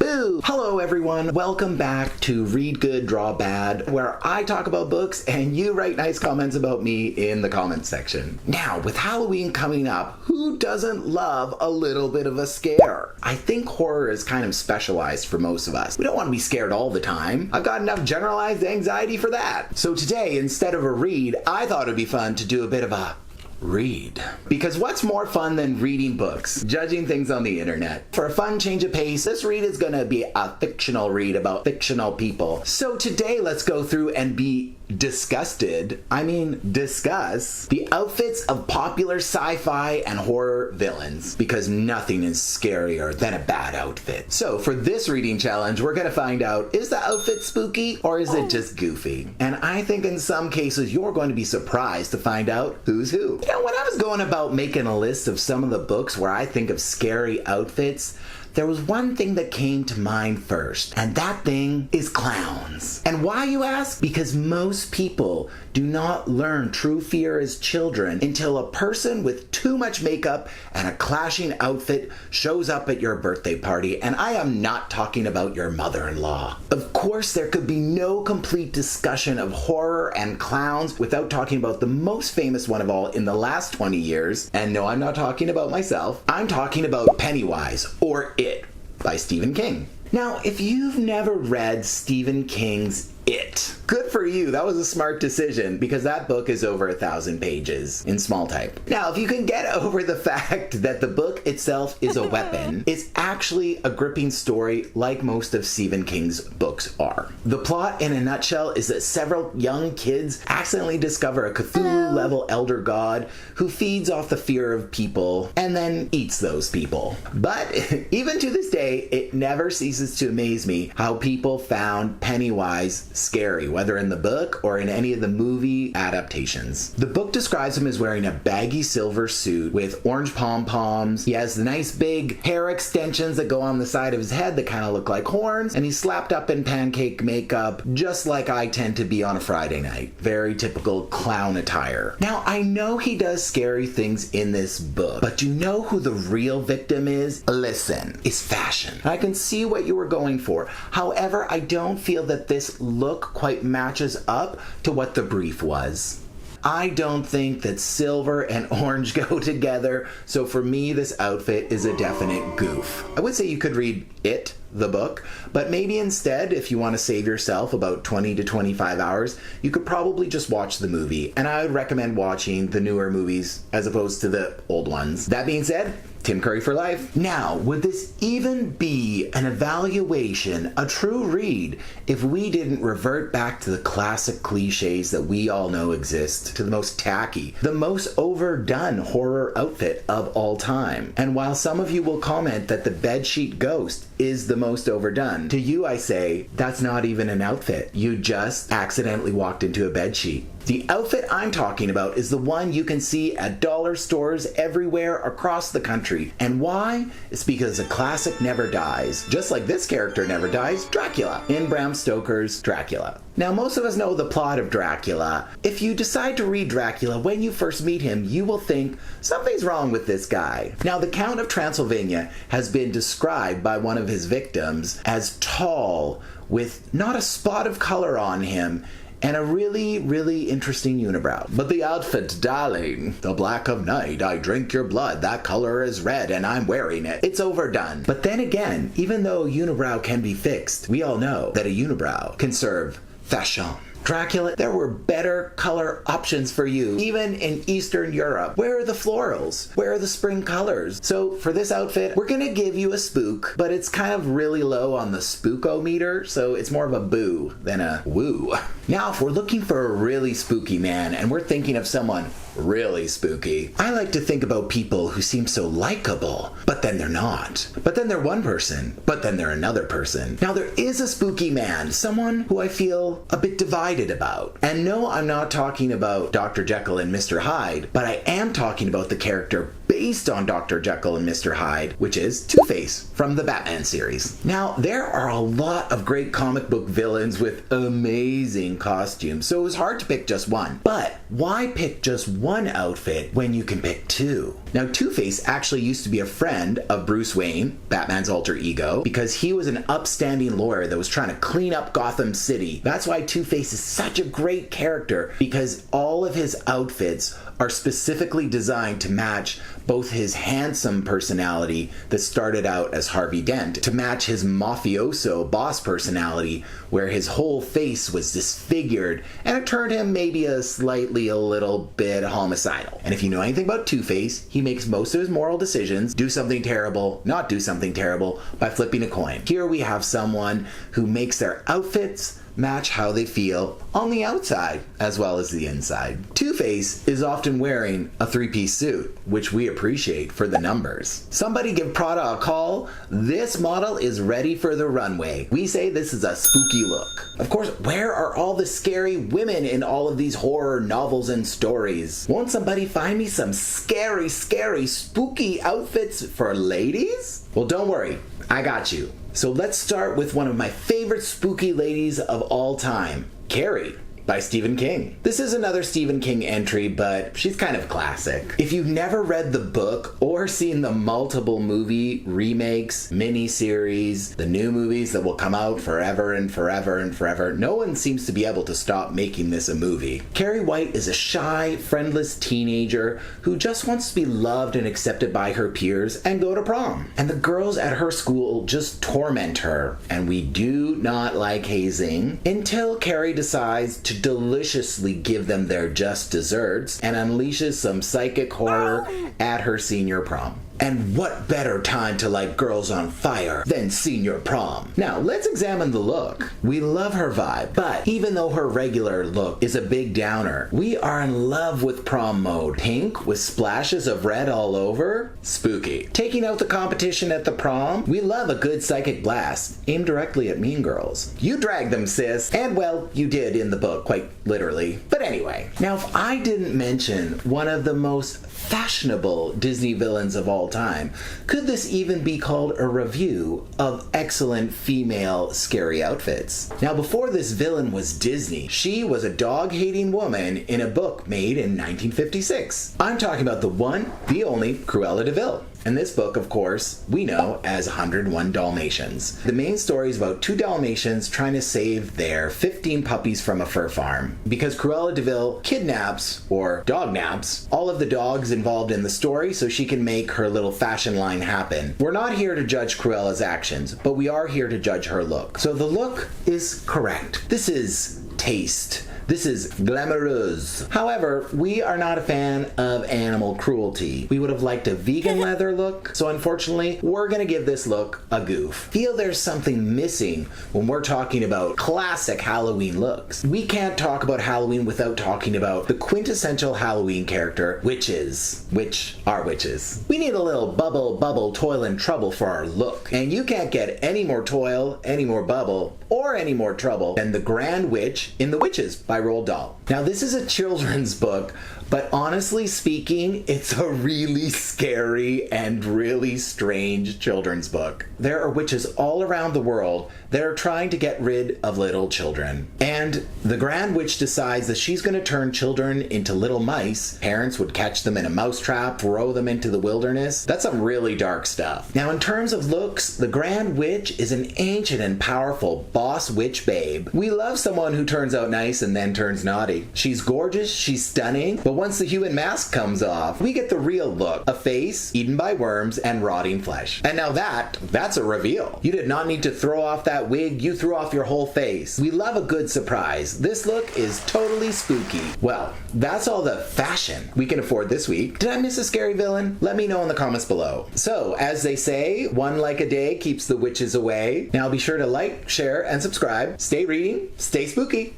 Woo! Hello everyone, welcome back to Read Good, Draw Bad, where I talk about books and you write nice comments about me in the comments section. Now, with Halloween coming up, who doesn't love a little bit of a scare? I think horror is kind of specialized for most of us. We don't want to be scared all the time. I've got enough generalized anxiety for that. So today, instead of a read, I thought it'd be fun to do a bit of a read. Because what's more fun than reading books? Judging things on the internet. For a fun change of pace, this read is gonna be a fictional read about fictional people. So today, let's go through and discuss the outfits of popular sci-fi and horror villains, because nothing is scarier than a bad outfit. So for this reading challenge, we're gonna find out, is the outfit spooky or is it just goofy? And I think in some cases, you're going to be surprised to find out who's who. You know, when I was going about making a list of some of the books where I think of scary outfits, there was one thing that came to mind first, and that thing is clowns. And why, you ask? Because most people do not learn true fear as children until a person with too much makeup and a clashing outfit shows up at your birthday party, and I am not talking about your mother-in-law. Of course, there could be no complete discussion of horror and clowns without talking about the most famous one of all in the last 20 years, and no, I'm not talking about myself. I'm talking about Pennywise, or It, by Stephen King. Now, if you've never read Stephen King's It, good for you. That was a smart decision, because that book is over 1,000 pages in small type. Now, if you can get over the fact that the book itself is a weapon, it's actually a gripping story like most of Stephen King's books are. The plot in a nutshell is that several young kids accidentally discover a Cthulhu-level elder god who feeds off the fear of people and then eats those people. But even to this day, it never ceases to amaze me how people found Pennywise scary, whether in the book or in any of the movie adaptations. The book describes him as wearing a baggy silver suit with orange pom-poms. He has the nice big hair extensions that go on the side of his head that kind of look like horns, and he's slapped up in pancake makeup, just like I tend to be on a Friday night. Very typical clown attire. Now, I know he does scary things in this book, but you know who the real victim is? Listen, it's fashion. I can see what you were going for. However, I don't feel that this look quite matches up to what the brief was. I don't think that silver and orange go together, so for me, this outfit is a definite goof. I would say you could read It, the book, but maybe instead, if you want to save yourself about 20 to 25 hours, you could probably just watch the movie, and I would recommend watching the newer movies as opposed to the old ones. That being said, Tim Curry for life. Now, would this even be an evaluation, a true read, if we didn't revert back to the classic cliches that we all know exist, to the most tacky, the most overdone horror outfit of all time? And while some of you will comment that the bedsheet ghost is the most overdone, to you I say, that's not even an outfit. You just accidentally walked into a bedsheet. The outfit I'm talking about is the one you can see at dollar stores everywhere across the country. And why? It's because a classic never dies. Just like this character never dies, Dracula, in Bram Stoker's Dracula. Now, most of us know the plot of Dracula. If you decide to read Dracula, when you first meet him, you will think, something's wrong with this guy. Now, the Count of Transylvania has been described by one of his victims as tall, with not a spot of color on him, and a really, really interesting unibrow. But the outfit, darling, the black of night, I drink your blood, that color is red and I'm wearing it. It's overdone. But then again, even though a unibrow can be fixed, we all know that a unibrow can serve fashion. Dracula, there were better color options for you, even in Eastern Europe. Where are the florals? Where are the spring colors? So for this outfit, we're gonna give you a spook, but it's kind of really low on the spookometer, so it's more of a boo than a woo. Now, if we're looking for a really spooky man, and we're thinking of someone really spooky, I like to think about people who seem so likable, but then they're not. But then they're one person, but then they're another person. Now, there is a spooky man, someone who I feel a bit divided about. And no, I'm not talking about Dr. Jekyll and Mr. Hyde, but I am talking about the character based on Dr. Jekyll and Mr. Hyde, which is Two-Face from the Batman series. Now, there are a lot of great comic book villains with amazing costumes, so it was hard to pick just one. But why pick just one one outfit when you can pick two? Now, Two-Face actually used to be a friend of Bruce Wayne, Batman's alter ego, because he was an upstanding lawyer that was trying to clean up Gotham City. That's why Two-Face is such a great character, because all of his outfits are specifically designed to match both his handsome personality that started out as Harvey Dent to match his mafioso boss personality where his whole face was disfigured and it turned him maybe a little bit homicidal. And if you know anything about Two-Face, he makes most of his moral decisions, do something terrible, not do something terrible, by flipping a coin. Here we have someone who makes their outfits match how they feel on the outside as well as the inside. Two-Face is often wearing a three-piece suit, which we appreciate for the numbers. Somebody give Prada a call. This model is ready for the runway. We say this is a spooky look. Of course, where are all the scary women in all of these horror novels and stories? Won't somebody find me some scary, spooky outfits for ladies? Well, don't worry, I got you. So let's start with one of my favorite spooky ladies of all time, Carrie, by Stephen King. This is another Stephen King entry, but she's kind of classic. If you've never read the book or seen the multiple movie remakes, miniseries, the new movies that will come out forever and forever and forever, no one seems to be able to stop making this a movie. Carrie White is a shy, friendless teenager who just wants to be loved and accepted by her peers and go to prom. And the girls at her school just torment her, and we do not like hazing until Carrie decides to deliciously give them their just desserts and unleashes some psychic horror at her senior prom. And what better time to light girls on fire than senior prom? Now, let's examine the look. We love her vibe, but even though her regular look is a big downer, we are in love with prom mode. Pink with splashes of red all over? Spooky. Taking out the competition at the prom? We love a good psychic blast aimed directly at mean girls. You dragged them, sis. And well, you did in the book, quite literally. But anyway, now if I didn't mention one of the most fashionable Disney villains of all time, could this even be called a review of excellent female scary outfits? Now, before this villain was Disney, she was a dog-hating woman in a book made in 1956. I'm talking about the one, the only Cruella De Vil. And this book, of course, we know as 101 Dalmatians. The main story is about two Dalmatians trying to save their 15 puppies from a fur farm. Because Cruella De Vil kidnaps, or dog naps, all of the dogs involved in the story so she can make her little fashion line happen. We're not here to judge Cruella's actions, but we are here to judge her look. So the look is correct. This is taste. This is glamorous. However, we are not a fan of animal cruelty. We would have liked a vegan leather look, so unfortunately, we're gonna give this look a goof. Feel there's something missing when we're talking about classic Halloween looks. We can't talk about Halloween without talking about the quintessential Halloween character, witches. Which are witches. We need a little bubble, toil and trouble for our look. And you can't get any more toil, any more bubble, or any more trouble than the Grand Witch in The Witches by Roald Dahl. Now, this is a children's book, but honestly speaking, it's a really scary and really strange children's book. There are witches all around the world that are trying to get rid of little children. And the Grand Witch decides that she's going to turn children into little mice. Parents would catch them in a mousetrap, throw them into the wilderness. That's some really dark stuff. Now, in terms of looks, the Grand Witch is an ancient and powerful boss witch babe. We love someone who turns out nice and then turns naughty. She's gorgeous, she's stunning, but once the human mask comes off, we get the real look. A face eaten by worms and rotting flesh. And now that's a reveal. You did not need to throw off that wig, you threw off your whole face. We love a good surprise. This look is totally spooky. Well, that's all the fashion we can afford this week. Did I miss a scary villain? Let me know in the comments below. So, as they say, one like a day keeps the witches away. Now be sure to like, share, and subscribe. Stay reading, stay spooky.